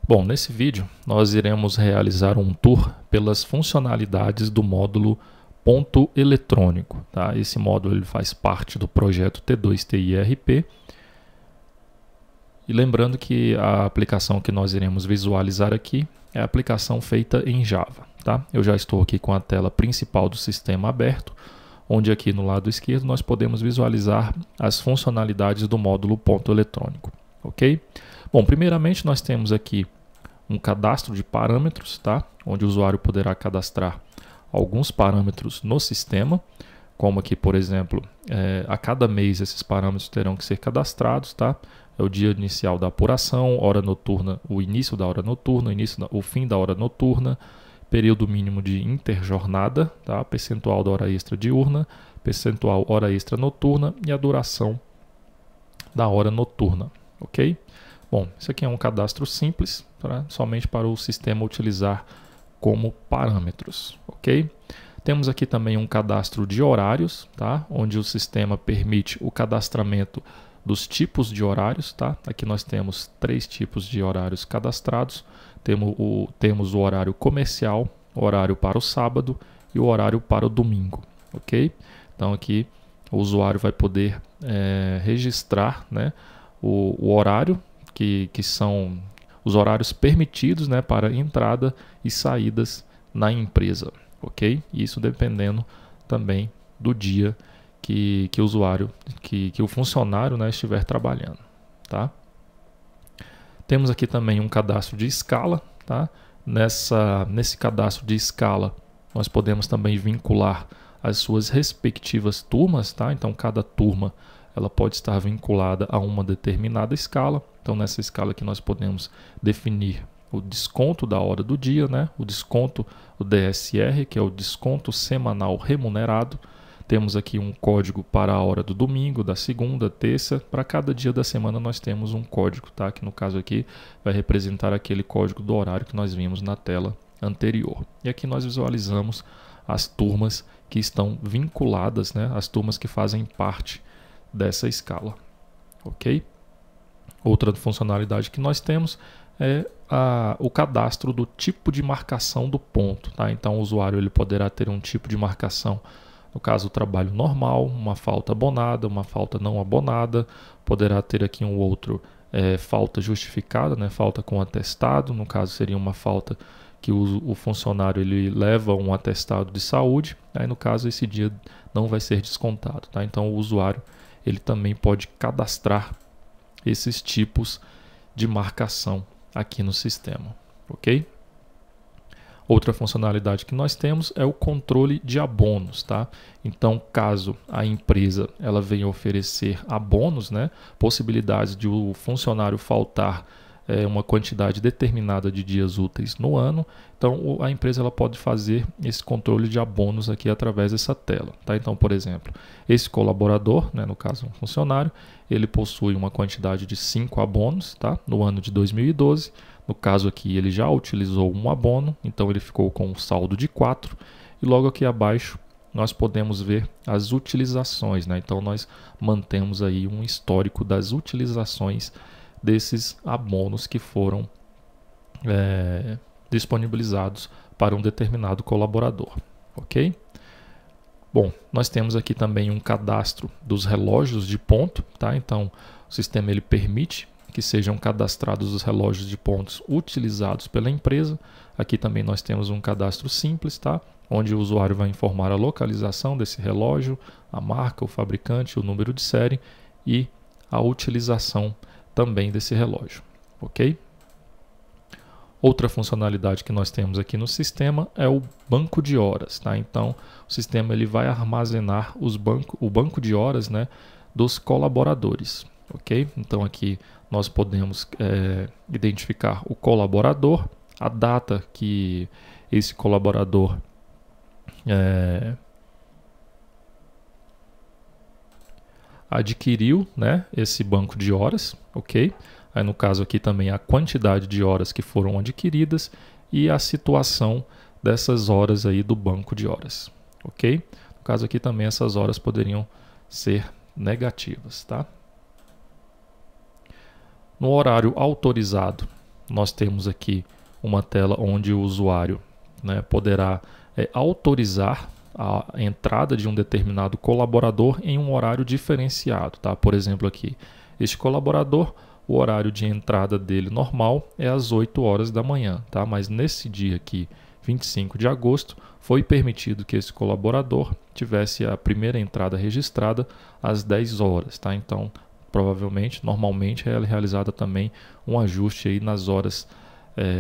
Bom, nesse vídeo nós iremos realizar um tour pelas funcionalidades do módulo ponto eletrônico. Tá? Esse módulo ele faz parte do projeto T2TI-RP. E lembrando que a aplicação que nós iremos visualizar aqui é a aplicação feita em Java. Tá? Eu já estou aqui com a tela principal do sistema aberto, onde aqui no lado esquerdo nós podemos visualizar as funcionalidades do módulo ponto eletrônico. Ok? Bom, primeiramente nós temos aqui um cadastro de parâmetros, tá? Onde o usuário poderá cadastrar alguns parâmetros no sistema, como aqui, por exemplo, a cada mês esses parâmetros terão que ser cadastrados, tá? É o dia inicial da apuração, hora noturna, o início da hora noturna, o fim da hora noturna, período mínimo de interjornada, tá? Percentual da hora extra diurna, percentual hora extra noturna e a duração da hora noturna, ok? Bom, isso aqui é um cadastro simples, tá? Somente para o sistema utilizar como parâmetros, ok? Temos aqui também um cadastro de horários, tá? Onde o sistema permite o cadastramento dos tipos de horários, tá? Aqui nós temos 3 tipos de horários cadastrados. Temos o horário comercial, o horário para o sábado e o horário para o domingo, ok? Então aqui o usuário vai poder registrar, né, o horário, que são os horários permitidos, né, para entrada e saídas na empresa, ok? Isso dependendo também do dia que o usuário, que o funcionário, né, estiver trabalhando, tá? Temos aqui também um cadastro de escala, tá? Nesse cadastro de escala nós podemos também vincular as suas respectivas turmas, tá? Então cada turma ela pode estar vinculada a uma determinada escala. Então nessa escala aqui nós podemos definir o desconto da hora do dia, né? O desconto, o DSR, que é o desconto semanal remunerado. Temos aqui um código para a hora do domingo, da segunda, terça. Para cada dia da semana nós temos um código, tá? Que no caso aqui vai representar aquele código do horário que nós vimos na tela anterior. E aqui nós visualizamos as turmas que estão vinculadas, né? As turmas que fazem parte dessa escala, ok? Outra funcionalidade que nós temos é o cadastro do tipo de marcação do ponto, tá? Então o usuário ele poderá ter um tipo de marcação, no caso o trabalho normal, uma falta abonada, uma falta não abonada, poderá ter aqui um outro falta justificada, né? Falta com atestado, no caso seria uma falta que o funcionário ele leva um atestado de saúde, aí no caso esse dia não vai ser descontado, tá? Então o usuário ele também pode cadastrar esses tipos de marcação aqui no sistema, ok? Outra funcionalidade que nós temos é o controle de abonos, tá? Então, caso a empresa ela venha oferecer abonos, né, possibilidades de o funcionário faltar uma quantidade determinada de dias úteis no ano, então a empresa ela pode fazer esse controle de abonos aqui através dessa tela, tá? Então, por exemplo, esse colaborador, né, no caso um funcionário, ele possui uma quantidade de 5 abonos, tá? No ano de 2012, no caso aqui ele já utilizou um abono, então ele ficou com um saldo de 4, e logo aqui abaixo nós podemos ver as utilizações, né? Então nós mantemos aí um histórico das utilizações desses abonos que foram disponibilizados para um determinado colaborador, ok? Bom, nós temos aqui também um cadastro dos relógios de ponto, tá? Então o sistema ele permite que sejam cadastrados os relógios de pontos utilizados pela empresa. Aqui também nós temos um cadastro simples, tá? Onde o usuário vai informar a localização desse relógio, a marca, o fabricante, o número de série e a utilização também desse relógio, ok? Outra funcionalidade que nós temos aqui no sistema é o banco de horas, tá? Então o sistema ele vai armazenar o banco de horas, né, dos colaboradores, ok? Então aqui nós podemos identificar o colaborador, a data que esse colaborador adquiriu, né, esse banco de horas, ok? Aí no caso aqui também a quantidade de horas que foram adquiridas e a situação dessas horas aí do banco de horas, ok? No caso aqui também essas horas poderiam ser negativas, tá? No horário autorizado, nós temos aqui uma tela onde o usuário, né, poderá autorizar a entrada de um determinado colaborador em um horário diferenciado, tá? Por exemplo, aqui, este colaborador, o horário de entrada dele normal é às 8 horas da manhã, tá? Mas nesse dia aqui, 25 de agosto, foi permitido que esse colaborador tivesse a primeira entrada registrada às 10 horas, tá? Então, provavelmente, normalmente é realizada também um ajuste aí nas horas,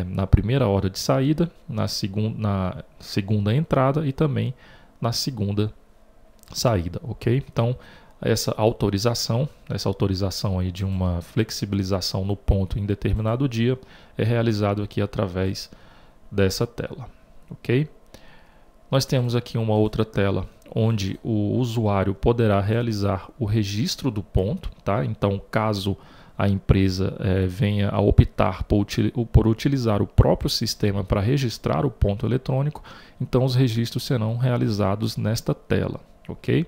na primeira hora de saída, na segunda entrada e também na segunda saída, ok? Então, essa autorização aí de uma flexibilização no ponto em determinado dia é realizado aqui através dessa tela, ok? Nós temos aqui uma outra tela onde o usuário poderá realizar o registro do ponto, tá? Então, caso a empresa venha a optar por utilizar o próprio sistema para registrar o ponto eletrônico, então os registros serão realizados nesta tela, ok?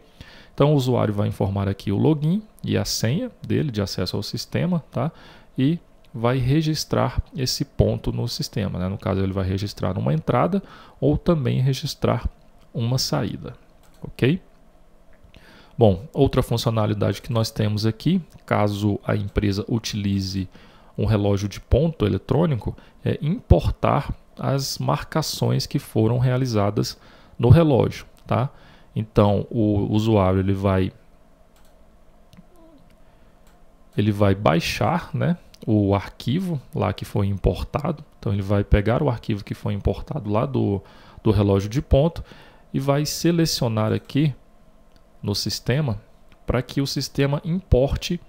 Então o usuário vai informar aqui o login e a senha dele de acesso ao sistema, tá? E vai registrar esse ponto no sistema, né? No caso ele vai registrar uma entrada ou também registrar uma saída, ok? Bom, outra funcionalidade que nós temos aqui, caso a empresa utilize um relógio de ponto eletrônico, é importar as marcações que foram realizadas no relógio, tá? Então, o usuário ele vai baixar, né, o arquivo lá que foi importado. Então, ele vai pegar o arquivo que foi importado lá do relógio de ponto e vai selecionar aqui no sistema para que o sistema importe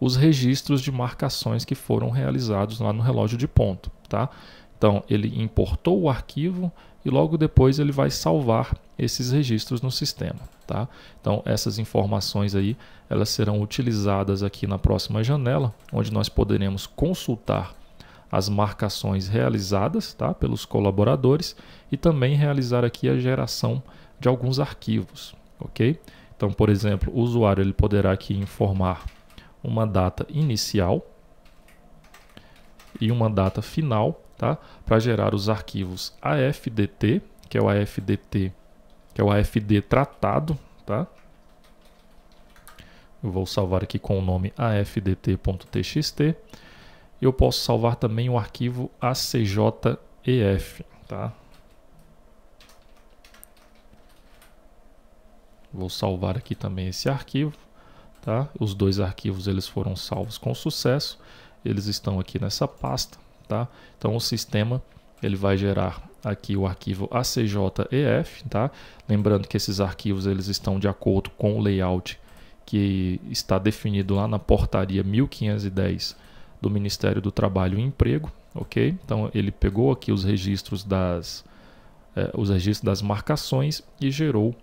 os registros de marcações que foram realizados lá no relógio de ponto, tá? Então, ele importou o arquivo e logo depois ele vai salvar esses registros no sistema, tá? Então, essas informações aí, elas serão utilizadas aqui na próxima janela, onde nós poderemos consultar as marcações realizadas, tá, pelos colaboradores e também realizar aqui a geração de alguns arquivos, ok? Então, por exemplo, o usuário ele poderá aqui informar uma data inicial e uma data final, tá? Para gerar os arquivos AFDT, que é o AFD tratado, tá? Eu vou salvar aqui com o nome afdt.txt. Eu posso salvar também o arquivo ACJEF, tá? Vou salvar aqui também esse arquivo, tá? Os dois arquivos eles foram salvos com sucesso. Eles estão aqui nessa pasta, tá? Então o sistema ele vai gerar aqui o arquivo ACJEF, tá? Lembrando que esses arquivos eles estão de acordo com o layout que está definido lá na portaria 1510 do Ministério do Trabalho e Emprego, ok? Então ele pegou aqui os registros das marcações e gerou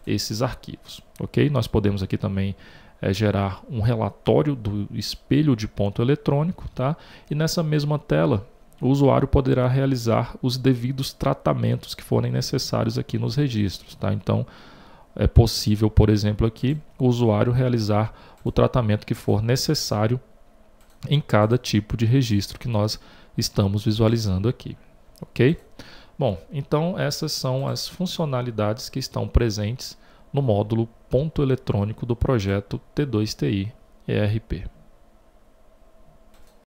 esses arquivos, ok? Nós podemos aqui também gerar um relatório do espelho de ponto eletrônico, tá? E nessa mesma tela o usuário poderá realizar os devidos tratamentos que forem necessários aqui nos registros, tá? Então é possível, por exemplo, aqui o usuário realizar o tratamento que for necessário em cada tipo de registro que nós estamos visualizando aqui, ok? Bom, então essas são as funcionalidades que estão presentes no módulo ponto eletrônico do projeto T2TI ERP.